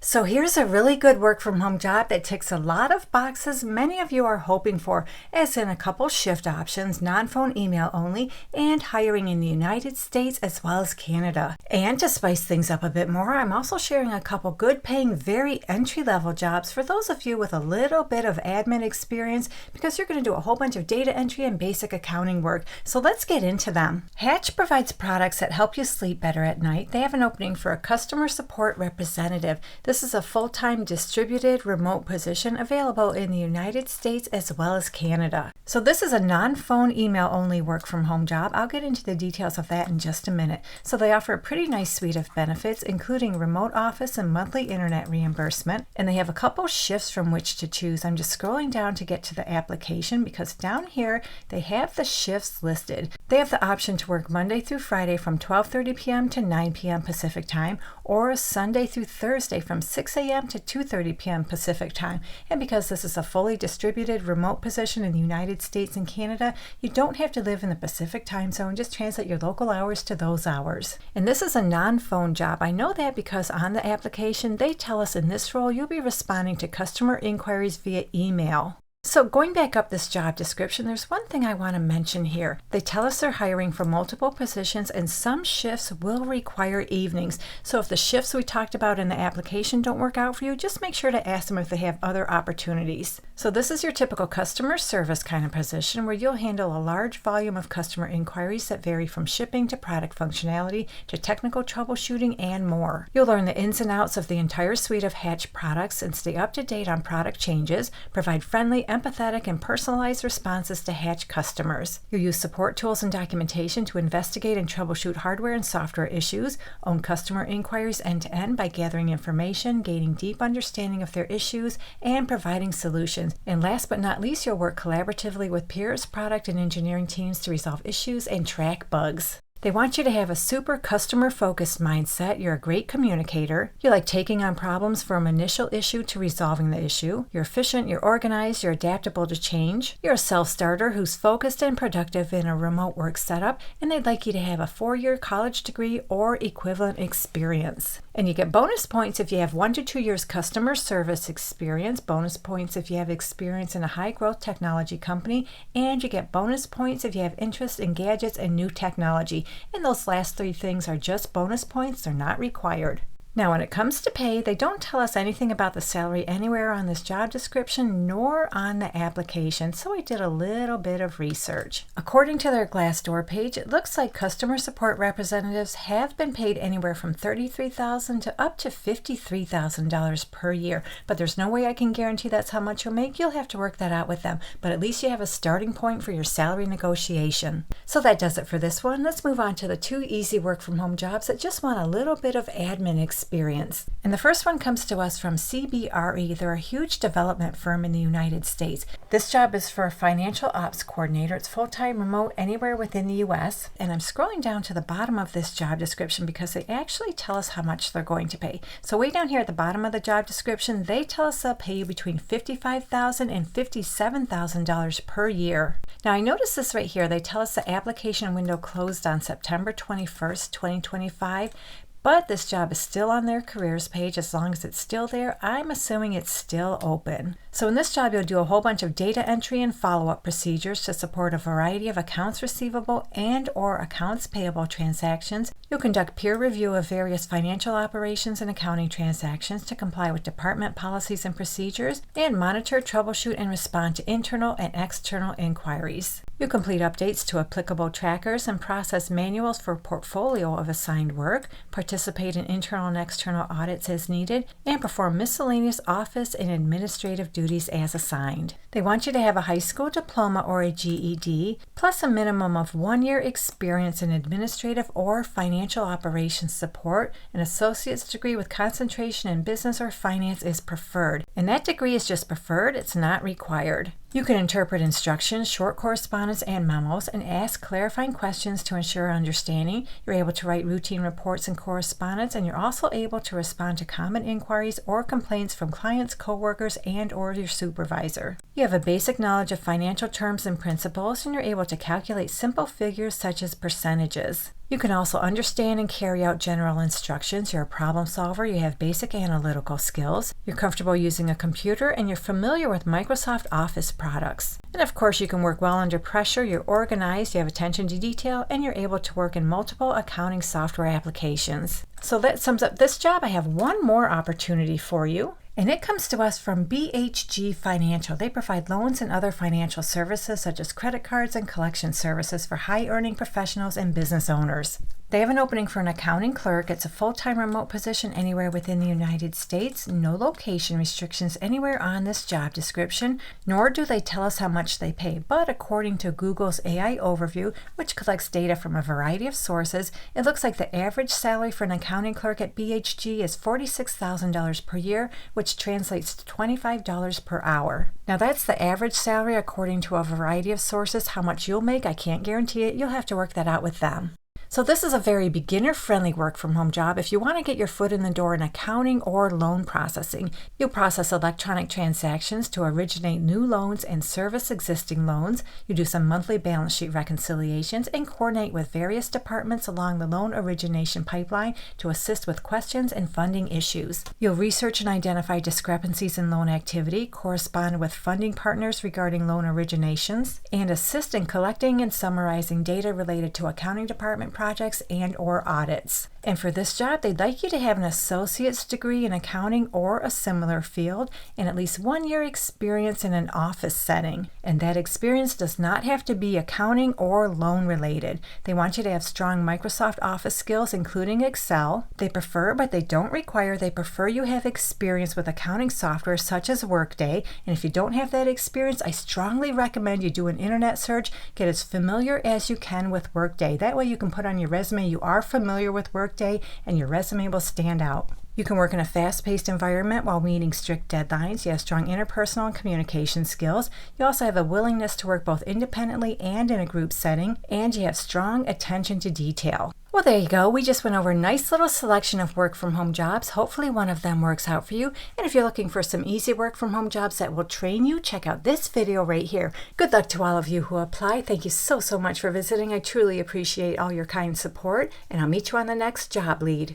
So here's a really good work from home job that ticks a lot of boxes many of you are hoping for, as in a couple shift options, non-phone email only, and hiring in the United States as well as Canada. And to spice things up a bit more, I'm also sharing a couple good paying, very entry-level jobs for those of you with a little bit of admin experience, because you're going to do a whole bunch of data entry and basic accounting work. So let's get into them. Hatch provides products that help you sleep better at night. They have an opening for a customer support representative. This is a full-time distributed remote position available in the United States as well as Canada. So this is a non-phone email only work from home job. I'll get into the details of that in just a minute. So they offer a pretty nice suite of benefits, including remote office and monthly internet reimbursement. And they have a couple shifts from which to choose. I'm just scrolling down to get to the application because down here they have the shifts listed. They have the option to work Monday through Friday from 12:30 p.m. to 9 p.m. Pacific time, or Sunday through Thursday from 6 a.m. to 2:30 p.m. Pacific time. And because this is a fully distributed remote position in the United States and Canada, you don't have to live in the Pacific time zone. Just translate your local hours to those hours. And this is a non-phone job. I know that because on the application, they tell us in this role, you'll be responding to customer inquiries via email. So going back up this job description, there's one thing I want to mention here. They tell us they're hiring for multiple positions and some shifts will require evenings. So if the shifts we talked about in the application don't work out for you, just make sure to ask them if they have other opportunities. So this is your typical customer service kind of position where you'll handle a large volume of customer inquiries that vary from shipping to product functionality to technical troubleshooting and more. You'll learn the ins and outs of the entire suite of Hatch products and stay up to date on product changes, provide friendly, empathetic, and personalized responses to Hatch customers. You'll use support tools and documentation to investigate and troubleshoot hardware and software issues, own customer inquiries end-to-end by gathering information, gaining deep understanding of their issues, and providing solutions. And last but not least, you'll work collaboratively with peers, product, and engineering teams to resolve issues and track bugs. They want you to have a super customer-focused mindset. You're a great communicator. You like taking on problems from initial issue to resolving the issue. You're efficient, you're organized, you're adaptable to change. You're a self-starter who's focused and productive in a remote work setup, and they'd like you to have a 4-year college degree or equivalent experience. And you get bonus points if you have 1 to 2 years customer service experience, bonus points if you have experience in a high-growth technology company, and you get bonus points if you have interest in gadgets and new technology. And those last 3 things are just bonus points, they're not required. Now, when it comes to pay, they don't tell us anything about the salary anywhere on this job description nor on the application, so I did a little bit of research. According to their Glassdoor page, it looks like customer support representatives have been paid anywhere from $33,000 to up to $53,000 per year, but there's no way I can guarantee that's how much you'll make. You'll have to work that out with them, but at least you have a starting point for your salary negotiation. So that does it for this one. Let's move on to the 2 easy work from home jobs that just want a little bit of admin experience. And the first one comes to us from CBRE. They're a huge development firm in the United States. This job is for a financial ops coordinator. It's full-time remote anywhere within the US. And I'm scrolling down to the bottom of this job description because they actually tell us how much they're going to pay. So way down here at the bottom of the job description, they tell us they'll pay you between $55,000 and $57,000 per year. Now I noticed this right here. They tell us the application window closed on September 21st, 2025. But this job is still on their careers page. As long as it's still there, I'm assuming it's still open. So in this job, you'll do a whole bunch of data entry and follow-up procedures to support a variety of accounts receivable and or accounts payable transactions. You'll conduct peer review of various financial operations and accounting transactions to comply with department policies and procedures, and monitor, troubleshoot, and respond to internal and external inquiries. You'll complete updates to applicable trackers and process manuals for portfolio of assigned work, participate in internal and external audits as needed, and perform miscellaneous office and administrative duties as assigned. They want you to have a high school diploma or a GED, plus a minimum of 1 year experience in administrative or financial operations support. An associate's degree with concentration in business or finance is preferred. And that degree is just preferred, it's not required. You can interpret instructions, short correspondence, and memos, and ask clarifying questions to ensure understanding. You're able to write routine reports and correspondence, and you're also able to respond to common inquiries or complaints from clients, coworkers, and or your supervisor. You have a basic knowledge of financial terms and principles, and you're able to calculate simple figures such as percentages. You can also understand and carry out general instructions. You're a problem solver, you have basic analytical skills, you're comfortable using a computer, and you're familiar with Microsoft Office products. And of course, you can work well under pressure, you're organized, you have attention to detail, and you're able to work in multiple accounting software applications. So that sums up this job. I have one more opportunity for you. And it comes to us from BHG Financial. They provide loans and other financial services such as credit cards and collection services for high-earning professionals and business owners. They have an opening for an accounting clerk. It's a full-time remote position anywhere within the United States. No location restrictions anywhere on this job description, nor do they tell us how much they pay. But according to Google's AI overview, which collects data from a variety of sources, it looks like the average salary for an accounting clerk at BHG is $46,000 per year, which translates to $25 per hour. Now that's the average salary according to a variety of sources. How much you'll make, I can't guarantee it. You'll have to work that out with them. So this is a very beginner-friendly work-from-home job. If you want to get your foot in the door in accounting or loan processing, you'll process electronic transactions to originate new loans and service existing loans. You do some monthly balance sheet reconciliations and coordinate with various departments along the loan origination pipeline to assist with questions and funding issues. You'll research and identify discrepancies in loan activity, correspond with funding partners regarding loan originations, and assist in collecting and summarizing data related to accounting department projects and or audits. And for this job, they'd like you to have an associate's degree in accounting or a similar field and at least 1 year experience in an office setting. And that experience does not have to be accounting or loan related. They want you to have strong Microsoft Office skills, including Excel. They prefer, but they don't require, they prefer you have experience with accounting software such as Workday. And if you don't have that experience, I strongly recommend you do an internet search, get as familiar as you can with Workday. That way you can put on your resume you are familiar with Workday, and your resume will stand out. You can work in a fast-paced environment while meeting strict deadlines. You have strong interpersonal and communication skills. You also have a willingness to work both independently and in a group setting, and you have strong attention to detail. Well, there you go. We just went over a nice little selection of work-from-home jobs. Hopefully one of them works out for you. And if you're looking for some easy work-from-home jobs that will train you, check out this video right here. Good luck to all of you who apply. Thank you so much for visiting. I truly appreciate all your kind support, and I'll meet you on the next job lead.